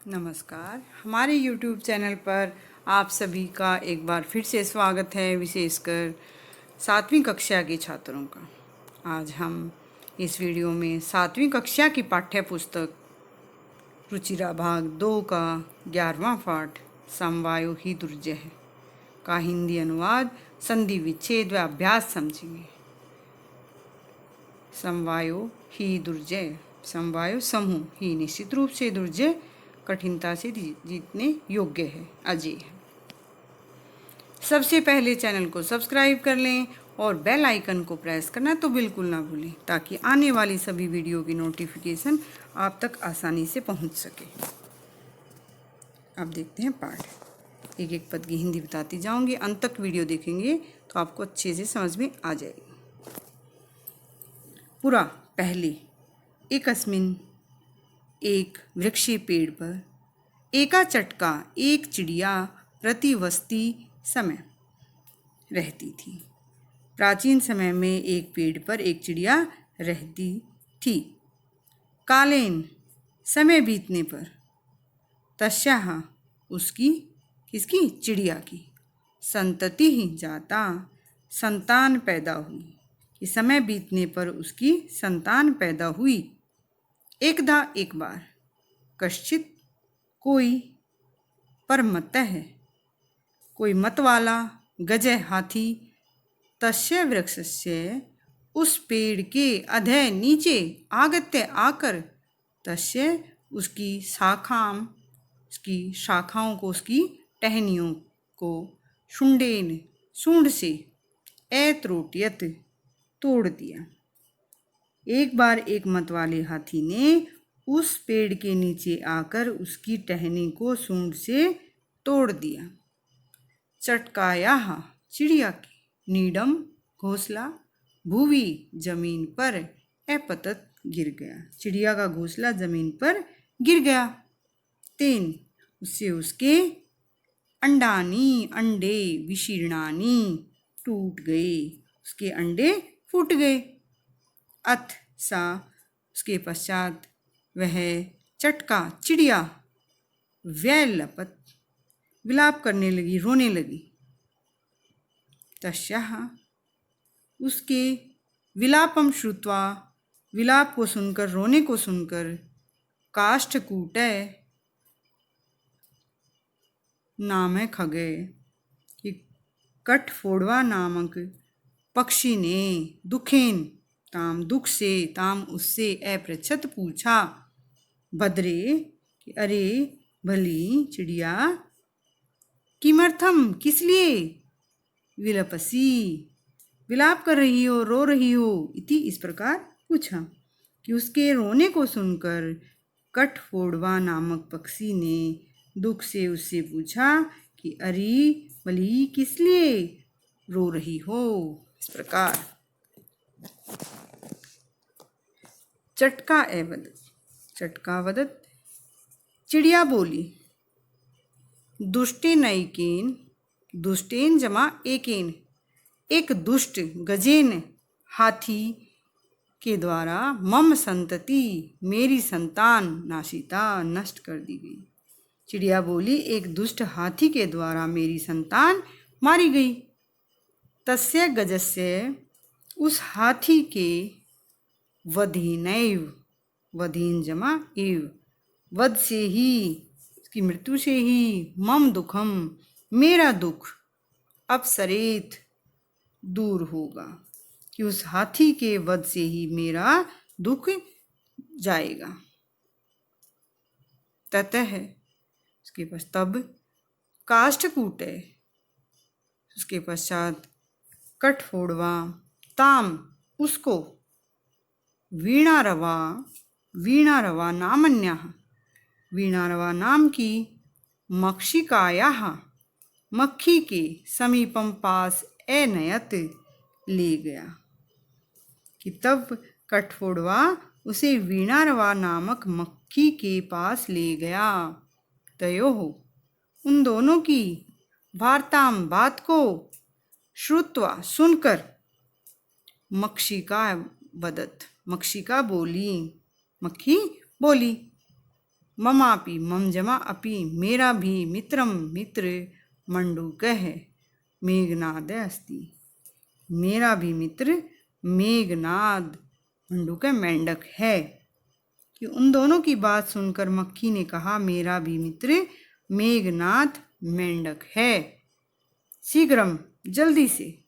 नमस्कार। हमारे YouTube channel पर आप सभी का एक बार फिर से स्वागत है, विशेषकर 7वीं कक्षा के छात्रों का। आज हम इस वीडियो में 7वीं कक्षा की पाठ्य पुस्तक रुचिरा भाग 2 का 11वां पाठ समवायो ही दुर्जय है का हिंदी अनुवाद, संधि विच्छेद व अभ्यास समझेंगे। समवायो ही दुर्जय, समवायो समूह ही निश्चित रूप से दुर्जय कठिनता से जीतने योग्य है, अजय है। सबसे पहले चैनल को सब्सक्राइब कर लें और बेल आइकन को प्रेस करना तो बिल्कुल ना भूलें, ताकि आने वाली सभी वीडियो की नोटिफिकेशन आप तक आसानी से पहुंच सके। अब देखते हैं पाठ। एक एक पद की हिंदी बताती जाऊंगी, अंत तक वीडियो देखेंगे तो आपको अच्छे से समझ में आ जाएगी। पूरा पहले एकस्मिन एक वृक्षीय पेड़ पर एका चटका एक चिड़िया प्रतिवस्ती समय रहती थी। प्राचीन समय में एक पेड़ पर एक चिड़िया रहती थी। कालेन समय बीतने पर तस्याः उसकी किसकी चिड़िया की संतति ही जाता संतान पैदा हुई कि समय बीतने पर उसकी संतान पैदा हुई। एकदा एक बार कश्चित कोई परमतः कोई मत वाला गजय हाथी तस्य वृक्षस्य उस पेड़ के अधः नीचे आगत्य आकर तस्य उसकी शाखाओं को उसकी टहनियों को शुंडेन सूंड से ऐत्रोटियत तोड़ दिया। एक बार एक मतवाले हाथी ने उस पेड़ के नीचे आकर उसकी टहनी को सूंड से तोड़ दिया। चटकायाः चिड़िया की नीडम घोंसला भूवि जमीन पर अपतत गिर गया। चिड़िया का घोंसला जमीन पर गिर गया। तेन उससे उसके अंडे विशीर्णानि टूट गए, उसके अंडे फूट गए। अथ सा उसके पश्चात वह चटका चिड़िया व्यलपत विलाप करने लगी, रोने लगी। तस्याः उसके विलापम श्रुत्वा विलाप को सुनकर, रोने को सुनकर काष्ठकूट नाम खगे कि कठफोड़वा नामक पक्षी ने दुखेन ताम दुख से ताम उससे अपृच्छत पूछा। भद्रे कि अरे भली चिड़िया किमर्थम किस लिए विलपसी विलाप कर रही हो, रो रही हो, इति इस प्रकार पूछा। कि उसके रोने को सुनकर कठफोड़वा नामक पक्षी ने दुख से उससे पूछा कि अरे भली किस लिए रो रही हो। इस प्रकार चटका एवदत, चटका वदत चिड़िया बोली। दुष्टेनैकेन, दुष्टेन जमा एकेन, एक दुष्ट गजेन हाथी के द्वारा मम संतति मेरी संतान नाशिता नष्ट कर दी गई। चिड़िया बोली, एक दुष्ट हाथी के द्वारा मेरी संतान मारी गई। तस्य गजस्य उस हाथी के वधेनैव, वधेन जमा एव, वध से ही उसकी मृत्यु से ही मम दुखम मेरा दुख अपसरेत दूर होगा, कि उस हाथी के वध से ही मेरा दुख जाएगा। ततः उसके पास तब काष्ठकूट है, उसके पश्चात कठफोड़वा ताम उसको वीणारवा नामन्याः, वीणारवा नाम की मक्षिकायाः मक्खी के समीपम पास एनयत ले गया। कि तब कठफोड़वा उसे वीणारवा नामक मक्खी के पास ले गया। तयोः उन दोनों की वार्ताम बात को श्रुत्वा सुनकर मक्षिका वदत, मक्षिका बोली, मक्खी बोली। ममापि मम जमा अपि मेरा भी मित्रम मित्र मंडूकः मेघनाद अस्ति। मेरा भी मित्र मेघनाद मंडूक मेंढक है। कि उन दोनों की बात सुनकर मक्खी ने कहा मेरा भी मित्र मेघनाद मेंढक है। शीघ्रम जल्दी से।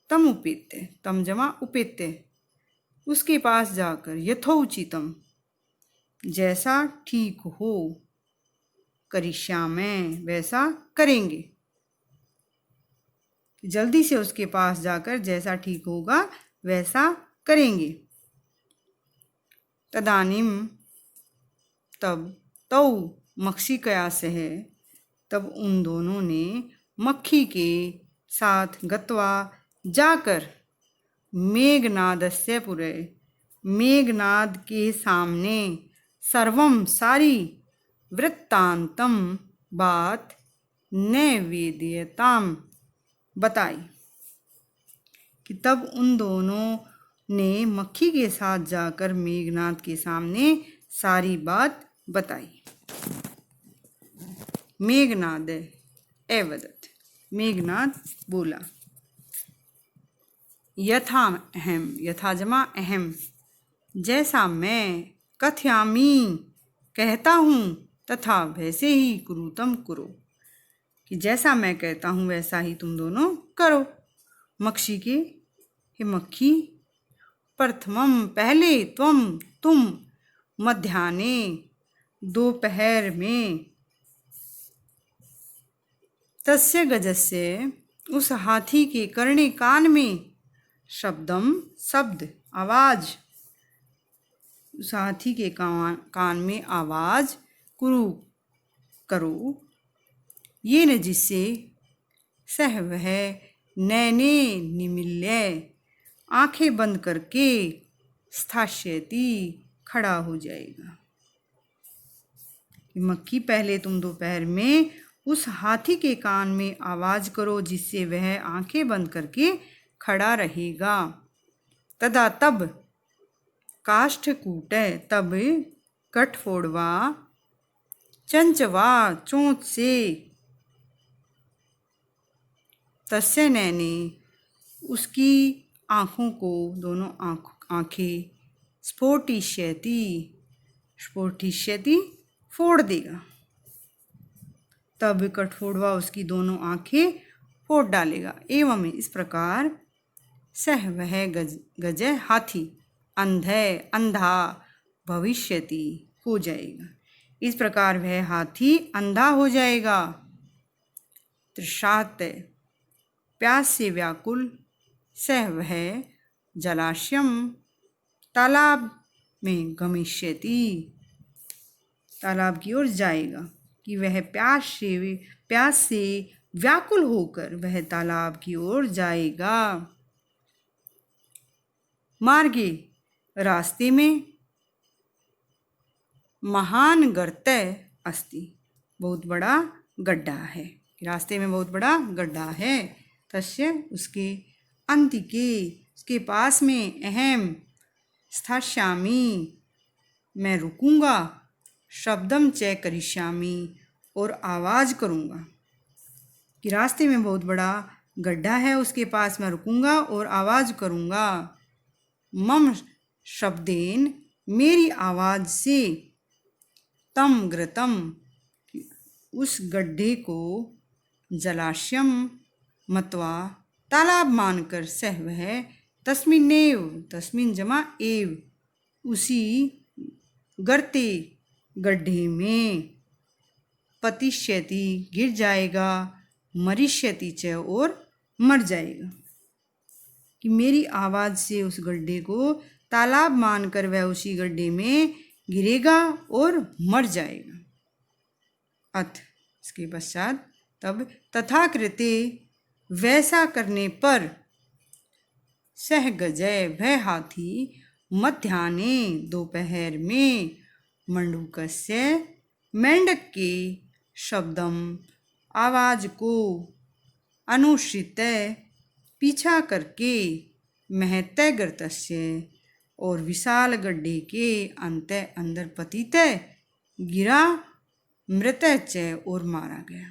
तम उपेत्य तम जमा उपेत्य उसके पास जाकर यथोचितम जैसा ठीक हो करिष्यामि वैसा करेंगे। जल्दी से उसके पास जाकर जैसा ठीक होगा वैसा करेंगे। तदानीम तब तौ मक्षिकया सह तब उन दोनों ने मक्खी के साथ गत्वा जाकर मेघनादस्य पुरे मेघनाद के सामने सर्वम सारी वृत्तांतम बात नैवेद्यताम बताई। कि तब उन दोनों ने मक्खी के साथ जाकर मेघनाद के सामने सारी बात बताई। मेघनाद एवदत् मेघनाद बोला। यथा अहम यथा जमा अहम जैसा मैं कथयामी कहता हूँ तथा वैसे ही कुरुतम करो। कि जैसा मैं कहता हूँ वैसा ही तुम दोनों करो। मक्षी के हे मक्खी प्रथमम पहले तुम मध्याह्ने दोपहर में तस्य गजस्य उस हाथी के कर्णे कान में शब्दम शब्द आवाज उस हाथी के कान में आवाज करो ये न जिससे सह वह नैने निमिल्य आंखें बंद करके स्थास्यति खड़ा हो जाएगा। मक्खी पहले तुम दोपहर में उस हाथी के कान में आवाज करो जिससे वह आंखें बंद करके खड़ा रहेगा। तदा तब काष्ठकूट तब कठफोड़वा चंचवा चोंच से तस्य नैने उसकी आँखों को दोनों आँखें स्फोटिष्यति फोड़ देगा। तब कठफोड़वा उसकी दोनों आँखें फोड़ डालेगा। एवं इस प्रकार सह वह गज हाथी अंधा भविष्यति हो जाएगा। इस प्रकार वह हाथी अंधा हो जाएगा। तृषात प्यास से व्याकुल सह वह जलाशयम तालाब में गमिष्यति तालाब की ओर जाएगा। कि वह प्यास से व्याकुल होकर वह तालाब की ओर जाएगा। मार्गे रास्ते में महान गर्त अस्ति बहुत बड़ा गड्ढा है। रास्ते में बहुत बड़ा गड्ढा है। तस्य उसके अंतिके उसके पास में अहम स्थास्यामि मैं रुकूंगा शब्दम च करिष्यामि और आवाज़ करूँगा। कि रास्ते में बहुत बड़ा गड्ढा है उसके पास मैं रुकूंगा और आवाज़ करूँगा। मम शब्देन मेरी आवाज़ से तम घृतम उस गड्ढे को जलाशयम मत्वा तालाब मानकर सह वह तस्मिन जमा एव उसी गर्ते गड्ढे में पतिष्यति गिर जाएगा मरिष्यति च और मर जाएगा। कि मेरी आवाज़ से उस गड्ढे को तालाब मानकर वह उसी गड्ढे में गिरेगा और मर जाएगा। अथ इसके पश्चात तब तथाकृते वैसा करने पर सह गजय वह हाथी मध्याह्ने दोपहर में मंडूकस्य मेंढक के शब्दम आवाज को अनुश्रित पीछा करके महत्य गर्तस्य और विशाल गड्ढे के अंत अंदर पतित गिरा मृतच और मारा गया।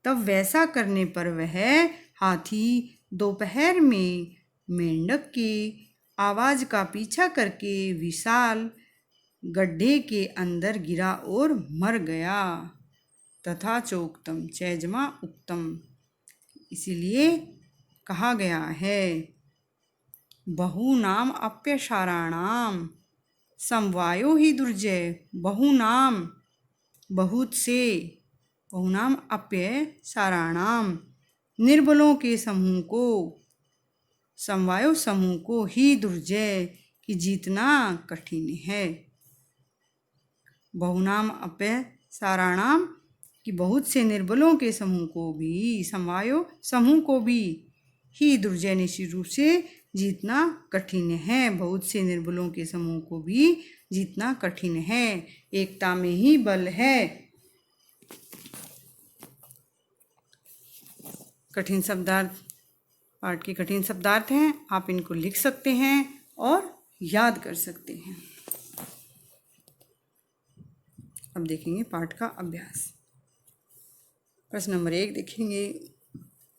तब वैसा करने पर वह हाथी दोपहर में मेंढक की आवाज़ का पीछा करके विशाल गड्ढे के अंदर गिरा और मर गया। तथा चोक्तम चैजमा उक्तम, इसीलिए कहा गया है बहुनाम अप्यसाराणाम समवायो ही दुर्जय। बहुनाम बहुत से, बहुनाम अप्य साराणाम निर्बलों के समूह को, समवायो समूह को ही दुर्जय की जीतना कठिन है। बहुनाम अप्य साराणाम कि बहुत से निर्बलों के समूह को भी, समवायो समूह को भी ही दुर्जय निश्चित रूप से जीतना कठिन है। बहुत से निर्बलों के समूह को भी जीतना कठिन है। एकता में ही बल है। कठिन शब्दार्थ, पाठ के कठिन शब्दार्थ हैं, आप इनको लिख सकते हैं और याद कर सकते हैं। अब देखेंगे पाठ का अभ्यास। प्रश्न नंबर 1 देखेंगे।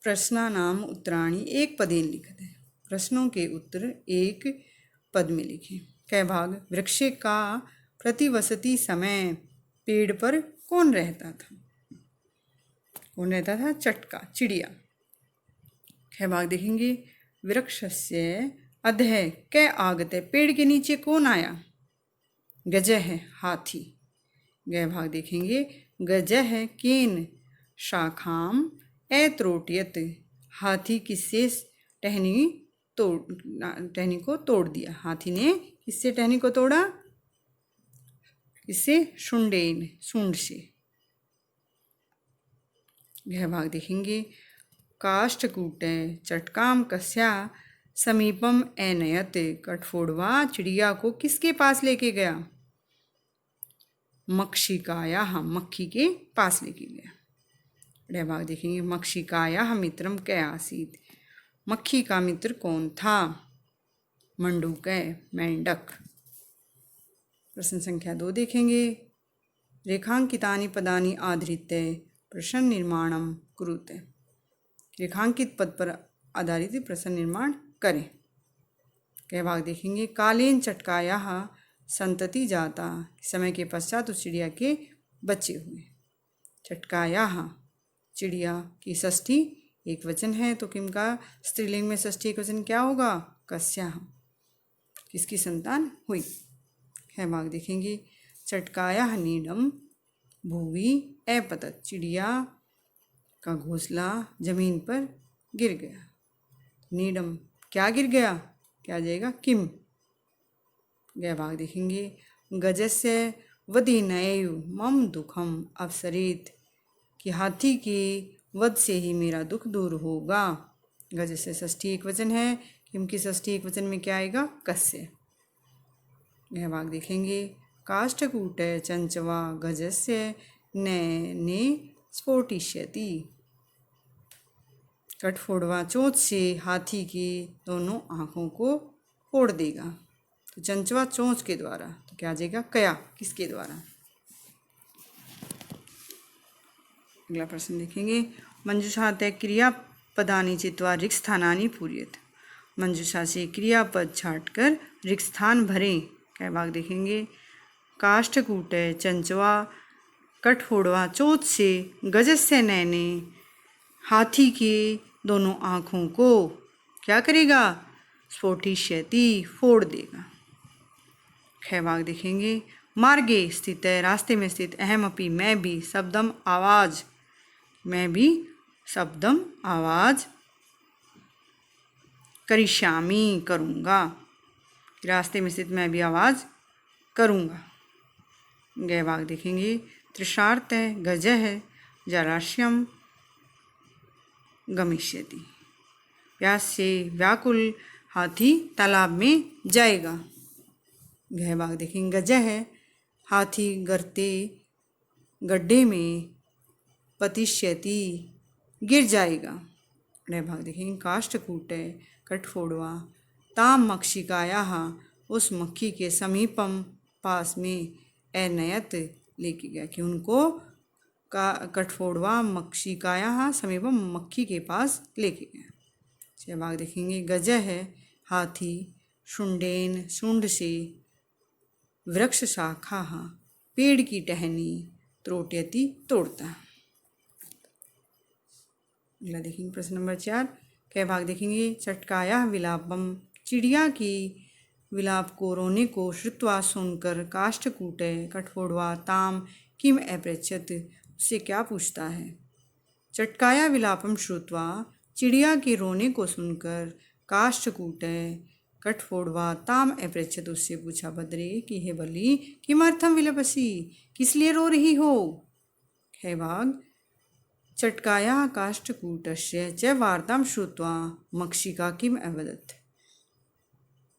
प्रश्नानाम उत्तराणि एक पदेन लिखते हैं। प्रश्नों के उत्तर एक पद में लिखें। क भाग, वृक्ष का प्रतिवसती समय पेड़ पर कौन रहता था? कौन रहता था? चटका, चिड़िया। ख भाग देखेंगे। वृक्षस्य अधः क आगते, पेड़ के नीचे कौन आया? गजः, हाथी। ग भाग देखेंगे। गजः केन शाखाम अत्रोटयत, हाथी किससे टहनी को तोड़ दिया? हाथी ने किससे टहनी को तोड़ा? किससे? शुंडेन, सूंड से। यह भाग देखेंगे। काष्ठकूट चटकाम कस्या समीपम एनयत, कठफोड़वा चिड़िया को किसके पास लेके गया? मक्षिकाया, मक्खी के पास लेके गया। यह भाग देखेंगे। मक्षिकाया मित्रम कै आसीत, मक्खी का मित्र कौन था? मंडूक, मेंढक। प्रश्न संख्या 2 देखेंगे। रेखांकितानि पदानि आधृत्य प्रश्न निर्माणम कुरुते, रेखांकित पद पर आधारित प्रश्न निर्माण करें। कई भाग देखेंगे। कालेन चटकाया संतति जाता, समय के पश्चात उस चिड़िया के बच्चे हुए। चटकाया, चिड़िया की षष्ठी एक वचन है, तो किम का स्त्रीलिंग में षष्ठी एक वचन क्या होगा? कस्या, किसकी संतान हुई। है भाग देखेंगे। चटकाया नीडम भूवि अपतत, चिड़िया का घोंसला जमीन पर गिर गया। नीडम क्या गिर गया? क्या जाएगा? किम। गया भाग देखेंगे। गजस्य वधिनयु मम दुखम अवसरेत, कि हाथी के वध से ही मेरा दुख दूर होगा। गज से षष्ठी एक वचन है, किम की षष्ठी एक वचन में क्या आएगा? कस्य। यह भाग देखेंगे। काष्ठकूट चंचवा गजस्य नैने स्फोटिष्यति, कठफोड़वा चोंच से हाथी की दोनों आँखों को फोड़ देगा। तो चंचवा चोंच के द्वारा, तो क्या आ जाएगा? कया, किसके द्वारा। अगला प्रश्न देखेंगे। मंजूषा तय क्रियापदानि चित्वा रिक्स्थानानि पूर्येत, मंजूषा से क्रियापद छाटकर रिक्स्थान भरें। क्या भाग देखेंगे। काष्ठकूट चंचवा कठफोड़वा चोंच से गजस्य नैने, हाथी के दोनों आँखों को क्या करेगा? स्फोटिष्यति, फोड़ देगा। ख भाग देखेंगे। मार्गे स्थित है, रास्ते में स्थित, अहम अपि मैं भी, शब्दम आवाज़, मैं भी शब्दम आवाज़, करिष्यामि करूँगा, रास्ते में स्थित मैं भी आवाज़ करूँगा। गय भाग देखेंगे। तृषार्त है, गज है, जलाशयम गमिष्यति, प्यास से व्याकुल हाथी तालाब में जाएगा। गह भाग देखेंगे। गज है, हाथी गर्ते गड्ढे में पतिष्यति, गिर जाएगा। गह भाग देखेंगे। काष्ठकूट कठफोड़वा ताम मक्षिकाया, उस मक्खी के समीपम पास में अनयत लेके गया, कि उनको का कठफोड़वा मक्षिकायाः समीपम मक्खी के पास लेके गया। छह भाग देखेंगे। गज है हाथी, शुंडेन सूंड से, वृक्ष शाखा पेड़ की टहनी, त्रोट्यति तोड़ता। अगला देखेंगे प्रश्न नंबर 4। कह भाग देखेंगे। चटकाया विलापम, चिड़िया की विलाप को, रोने को श्रुत्वा सुनकर, काष्ठकूटय कठफोड़वा ताम किम अपृच्छत, उससे क्या पूछता है। चटकाया विलापम श्रुत्वा, चिड़िया के रोने को सुनकर, काष्ठकूटय कठफोड़वा ताम अपृच्छत, उससे पूछा भद्रे कि हे बलि किमर्थम विलपसी, किस लिए रो रही हो। है भाग। चटकाया काष्ठकूटस्य च वार्तां श्रुत्वा मक्षिका किम अवदत्।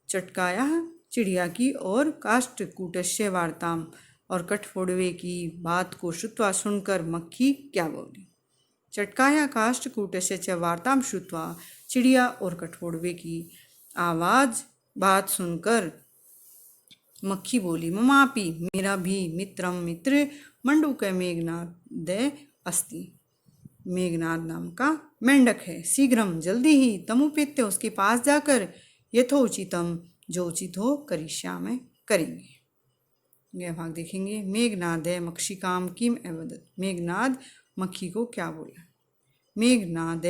चटकाया चिड़िया की और काष्ठकूटस्य वार्तां और कठफोड़वे की बात को श्रुत्वा सुनकर मक्खी क्या बोली। चटकाया काष्ठकूटस्य च वार्तां श्रुत्वा, चिड़िया और कठफोड़वे की आवाज़ बात सुनकर मक्खी बोली। ममापि, मेरा भी, मित्रम मित्र, मंडूक मेघनाद अस्ति, मेघनाद नाम का मेंढक है। शीघ्रम, जल्दी ही, तमुपेत्य, उसके पास जाकर, यथोचितम, जो उचित हो, करिष्यामि, करेंगे। यह भाग देखेंगे। मेघनाद मक्षिकाम किम अवदत्, मेघनाद मक्खी को क्या बोला। मेघनाद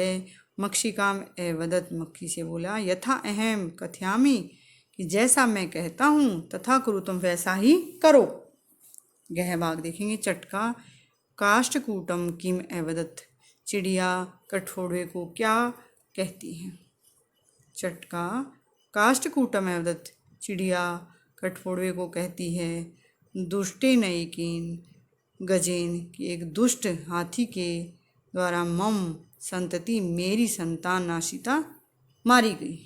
मक्षिकाम अवदत्, मक्खी से बोला, यथा अहम कथयामि, कि जैसा मैं कहता हूँ, तथा करो, तुम वैसा ही करो। यह भाग देखेंगे। चटका काष्ठकूटम किम अवदत्, चिड़िया कठफोड़वे को क्या कहती है। चटका काष्ठकूटम अवदत्, चिड़िया कठफोड़वे को कहती है, दुष्टे नयिकीन गजेन, कि एक दुष्ट हाथी के द्वारा मम संतति, मेरी संतान नाशिता, मारी गई।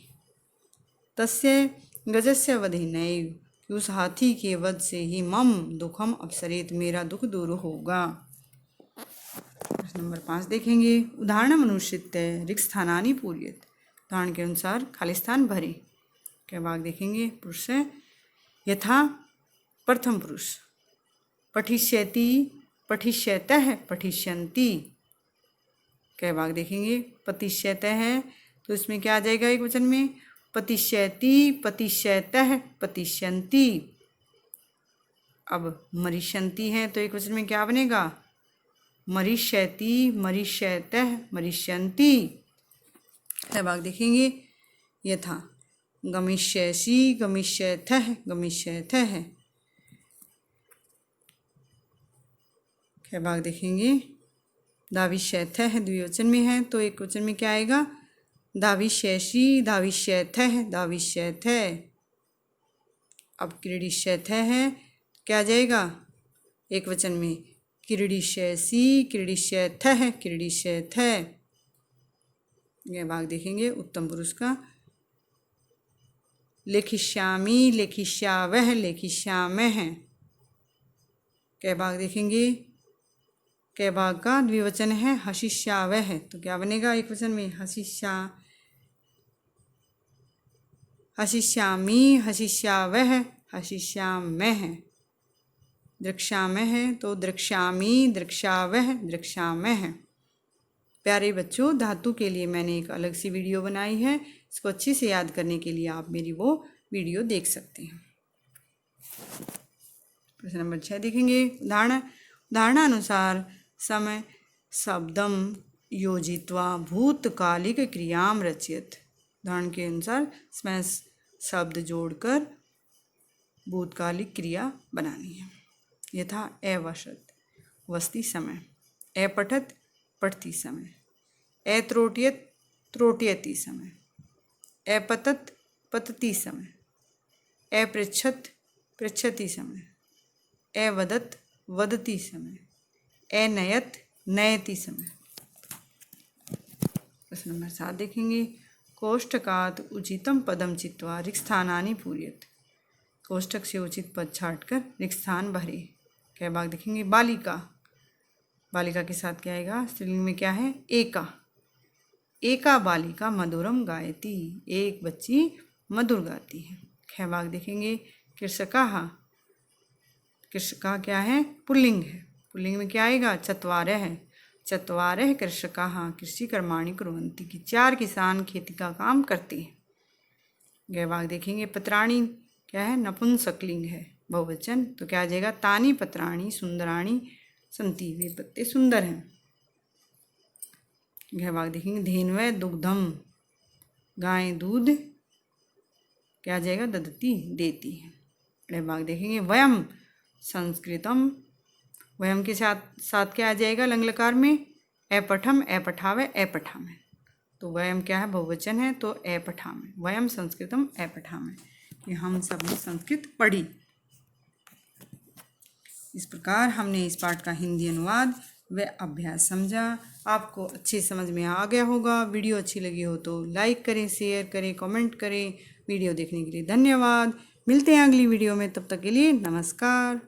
तस्य गजस्य वधे नैव, कि उस हाथी के वध से ही मम दुखम अपसरेत, मेरा दुख दूर होगा। प्रश्न नंबर 5 देखेंगे। उदाहरण मनुष्यत्य रिक्स्थानानि पूर्यत, उदाहरण के अनुसार खाली स्थान भरे। क्या भाग देखेंगे। पुरुष से यथा, प्रथम पुरुष, पठिष्यति, पठिष्यतः, पठिष्यन्ति। क्या भाग देखेंगे। पतिष्यतः है तो इसमें क्या आ जाएगा एक वचन में, पतिष्यति, पतिष्यतः, पतिष्यन्ति। अब मरिष्यन्ति है तो एक वचन में क्या बनेगा, मरिष्यति, मरिष्यतः, मरिष्यन्ति। है भाग देखेंगे। यथा गमिष्यसि, गमिष्यथः, गमिष्यथः। है भाग देखेंगे। दाविष्यथः द्विवचन में है तो एक वचन में क्या आएगा, दाविष्यसि, दाविष्यथः, दाविष्यथः। अब क्रीडिष्यथः है क्या आ जाएगा एक वचन में, क्रीडिष्यसि, क्रीडिष्यथः, क्रीडिष्यथः। यह भाग देखेंगे उत्तम पुरुष का। लेखिष्यामि, लेखिष्यावः, लेखिष्यामः। क्या भाग देखेंगे। कै भाग का द्विवचन है हशिष्यावः, तो क्या बनेगा एक वचन में, हशिष्यामि, हशिष्यावः, हशिष्यामः। द्रक्ष्यामः तो द्रक्ष्यामि, द्रक्ष्यावः, द्रक्ष्यामः। प्यारे बच्चों, धातु के लिए मैंने एक अलग सी वीडियो बनाई है, इसको अच्छे से याद करने के लिए आप मेरी वो वीडियो देख सकते हैं। प्रश्न नंबर 6 देखेंगे। उदाहरणानुसार समय शब्दम योजित्वा भूतकालिक क्रियाम रचयत। उदाहरण के अनुसार समय शब्द जोड़कर भूतकालिक क्रिया बनानी है। यथा अवसत, वसती समय, अपठत, पठती समय, अत्रोट्यत, त्रोट्यति समय, अपतत, पतति समय, अपृच्छत, पृच्छति समय, अवदत, वदति समय, अनयत, नयति समय। प्रश्न नंबर 7 देखेंगे। कोष्ठकात् उचितम पदम चित्वा रिक्स्थानानि पूर्यत। कोष्ठक से उचित पद छाटकर रिक्स्थान भरे। क्या भाग देखेंगे। बालिका, बालिका के साथ क्या आएगा, स्त्रीलिंग में क्या है, एका। एका बालिका मधुरम गायति, एक बच्ची मधुर गाती है। खै भाग देखेंगे। कृषकाः, कृषकाः क्या है? पुल्लिंग है। पुल्लिंग में क्या आएगा? चत्वारः है। चत्वारः कृषकाः कृषि कर्माणि कुर्वन्ति कि 4 किसान खेती का काम करते हैं। गैवाक देखेंगे पत्राणि क्या है? नपुंसकलिंग है, बहुवचन। तो क्या आ जाएगा? तानि पत्राणि सुंदराणि सन्ति, वे पत्ते सुंदर हैं। गैवाक देखेंगे धेनवः दुग्धम, गाय दूध क्या आ जाएगा? ददती, देती है। गैवाक देखेंगे वयम संस्कृतम, वयम के साथ साथ क्या आ जाएगा? लंगलकार में अपठम, अपठावे, अपठामे। तो वयम क्या है? बहुवचन है, तो अपठामे, वयम संस्कृतम अपठामे, कि हम सब ने संस्कृत पढ़ी। इस प्रकार हमने इस पाठ का हिंदी अनुवाद व अभ्यास समझा। आपको अच्छी समझ में आ गया होगा। वीडियो अच्छी लगी हो तो लाइक करें, शेयर करें, कमेंट करें। वीडियो देखने के लिए धन्यवाद। मिलते हैं अगली वीडियो में, तब तक के लिए नमस्कार।